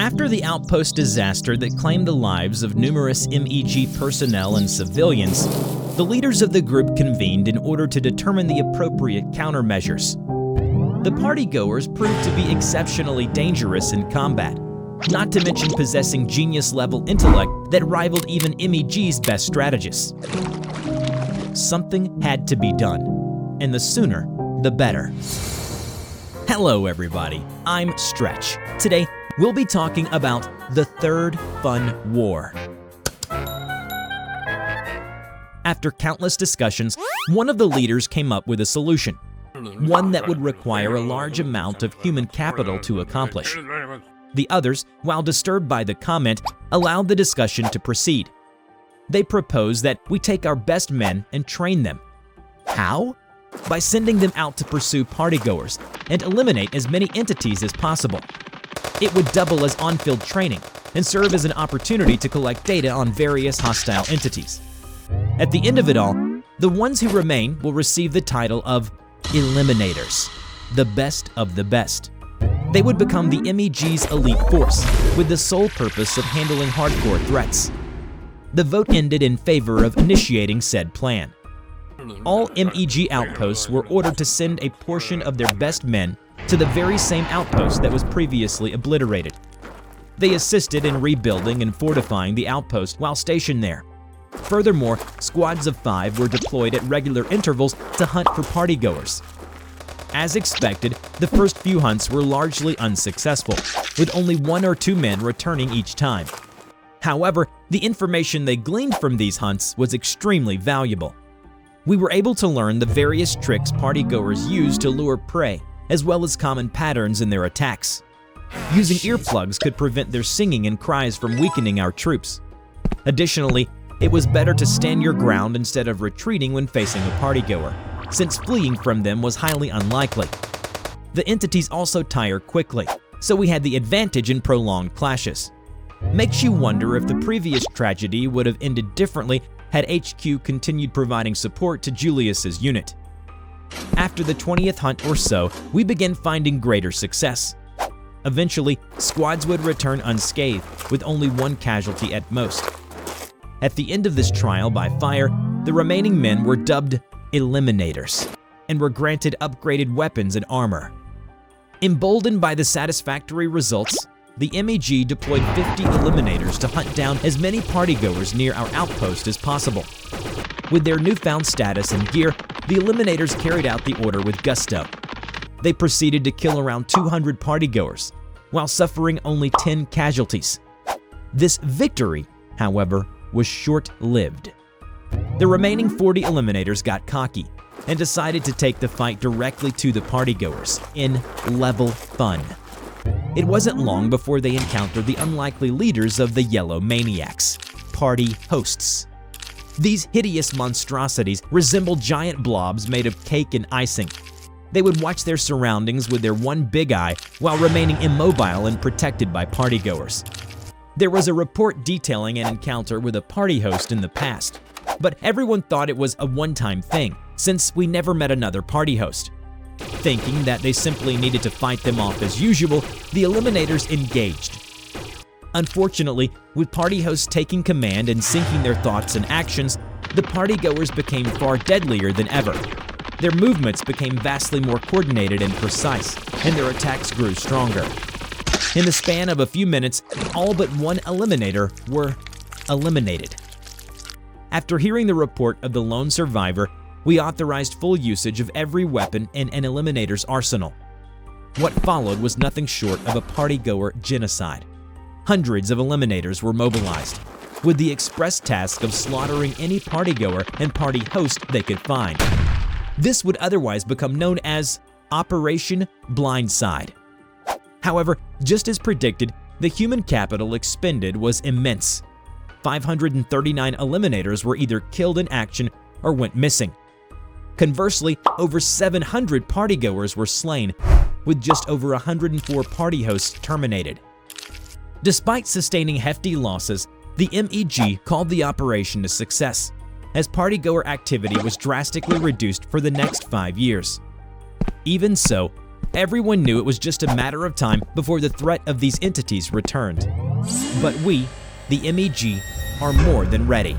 After the outpost disaster that claimed the lives of numerous M.E.G personnel and civilians, the leaders of the group convened in order to determine the appropriate countermeasures. The Partygoers proved to be exceptionally dangerous in combat, not to mention possessing genius-level intellect that rivaled even M.E.G's best strategists. Something had to be done, and the sooner, the better. Hello everybody, I'm Stretch. Today, we'll be talking about the Third Fun War. After countless discussions, one of the leaders came up with a solution, one that would require a large amount of human capital to accomplish. The others, while disturbed by the comment, allowed the discussion to proceed. They proposed that we take our best men and train them. How? By sending them out to pursue partygoers and eliminate as many entities as possible. It would double as on-field training and serve as an opportunity to collect data on various hostile entities. At the end of it all, the ones who remain will receive the title of Eliminators, the best of the best. They would become the M.E.G's elite force with the sole purpose of handling hardcore threats. The vote ended in favor of initiating said plan. All M.E.G outposts were ordered to send a portion of their best men to the very same outpost that was previously obliterated. They assisted in rebuilding and fortifying the outpost while stationed there. Furthermore, squads of 5 were deployed at regular intervals to hunt for partygoers. As expected, the first few hunts were largely unsuccessful, with only 1 or 2 men returning each time. However, the information they gleaned from these hunts was extremely valuable. We were able to learn the various tricks partygoers use to lure prey, as well as common patterns in their attacks. Using earplugs could prevent their singing and cries from weakening our troops. Additionally, it was better to stand your ground instead of retreating when facing a partygoer, since fleeing from them was highly unlikely. The entities also tire quickly, so we had the advantage in prolonged clashes. Makes you wonder if the previous tragedy would have ended differently had HQ continued providing support to Julius's unit. After the 20th hunt or so, we began finding greater success. Eventually, squads would return unscathed, with only 1 casualty at most. At the end of this trial by fire, the remaining men were dubbed Eliminators and were granted upgraded weapons and armor. Emboldened by the satisfactory results, the M.E.G deployed 50 Eliminators to hunt down as many partygoers near our outpost as possible. With their newfound status and gear, the Eliminators carried out the order with gusto. They proceeded to kill around 200 partygoers, while suffering only 10 casualties. This victory, however, was short-lived. The remaining 40 Eliminators got cocky and decided to take the fight directly to the partygoers in level fun. It wasn't long before they encountered the unlikely leaders of the Yellow Maniacs, party hosts. These hideous monstrosities resembled giant blobs made of cake and icing. They would watch their surroundings with their one big eye while remaining immobile and protected by partygoers. There was a report detailing an encounter with a party host in the past, but everyone thought it was a one-time thing, since we never met another party host. Thinking that they simply needed to fight them off as usual, the Eliminators engaged. Unfortunately, with party hosts taking command and syncing their thoughts and actions, the partygoers became far deadlier than ever. Their movements became vastly more coordinated and precise, and their attacks grew stronger. In the span of a few minutes, all but 1 Eliminator were eliminated. After hearing the report of the lone survivor, we authorized full usage of every weapon in an Eliminator's arsenal. What followed was nothing short of a partygoer genocide. Hundreds of Eliminators were mobilized, with the express task of slaughtering any partygoer and party host they could find. This would otherwise become known as Operation Blindside. However, just as predicted, the human capital expended was immense. 539 Eliminators were either killed in action or went missing. Conversely, over 700 partygoers were slain, with just over 104 party hosts terminated. Despite sustaining hefty losses, the M.E.G called the operation a success, as partygoer activity was drastically reduced for the next 5 years. Even so, Everyone knew it was just a matter of time before the threat of these entities returned. But we, the M.E.G, are more than ready.